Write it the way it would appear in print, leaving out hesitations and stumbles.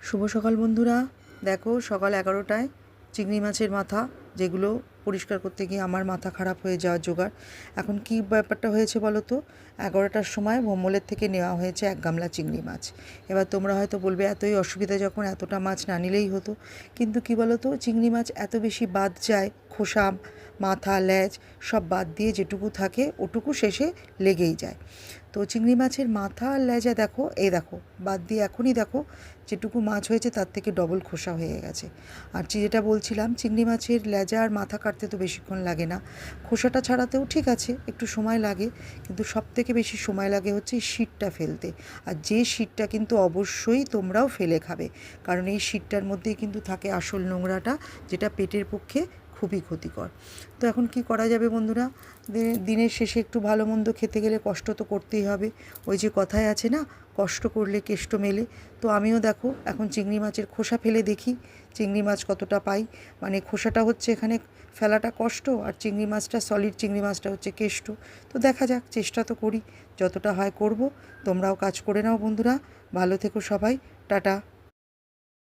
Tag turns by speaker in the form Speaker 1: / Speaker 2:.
Speaker 1: শুভ সকাল বন্ধুরা। দেখো সকাল 11টায় চিংড়ি মাছের মাথা, যেগুলো পরিষ্কার করতে গিয়ে আমার মাথা খারাপ হয়ে যাওয়ার জোগাড়। এখন কি ব্যাপারটা হয়েছে বলো তো, 11টার সময় ভোমলের থেকে নেওয়া হয়েছে 1 গামলা চিংড়ি মাছ। এবার তোমরা হয়তো বলবে এতই অসুবিধা যখন এতটা মাছ না নিলেই হতো, কিন্তু কি বলো তো, চিংড়ি মাছ এত বেশি বাদ যায়, খোসা, মাথা, লেজ সব বাদ দিয়ে যেটুকু থাকে ওটুকু শেষে লেগেই যায়। তো চিংড়ি মাছের মাথা আর লেজা দেখো, এই দেখো বাদ দিয়ে এখনই দেখো যেটুকু মাছ হয়েছে তার থেকে ডবল খোসা হয়ে গেছে। আর যেটা বলছিলাম, চিংড়ি মাছের লেজা আর মাথা কাটতে তো বেশিক্ষণ লাগে না, খোসাটা ছাড়াতেও ঠিক আছে একটু সময় লাগে, কিন্তু সব থেকে বেশি সময় লাগে হচ্ছে এই শিটটা ফেলতে। আর যে শিটটা কিন্তু অবশ্যই তোমরাও ফেলে খাবে, কারণ এই শিটটার মধ্যেই কিন্তু থাকে আসল নোংরাটা, যেটা পেটের পক্ষে খুবই ক্ষতিকর। তো এখন কি করা যাবে বন্ধুরা, দিনের শেষে একটু ভালো মন্দ খেতে গেলে কষ্ট তো করতেই হবে। ওই যে কথায় আছে না, কষ্ট করলে কেষ্ট মেলে। তো আমিও দেখো এখন চিংড়ি মাছের খোসা ফেলে দেখি চিংড়ি মাছ কতটা পাই। মানে খোসাটা হচ্ছে এখানে ফেলাটা কষ্ট, আর চিংড়ি মাছটা, সলিড চিংড়ি মাছটা হচ্ছে কেষ্ট। তো দেখা যাক, চেষ্টা তো করি, যতটা হয় করব। তোমরাও কাজ করে নাও বন্ধুরা, ভালো থেকো সবাই, টাটা।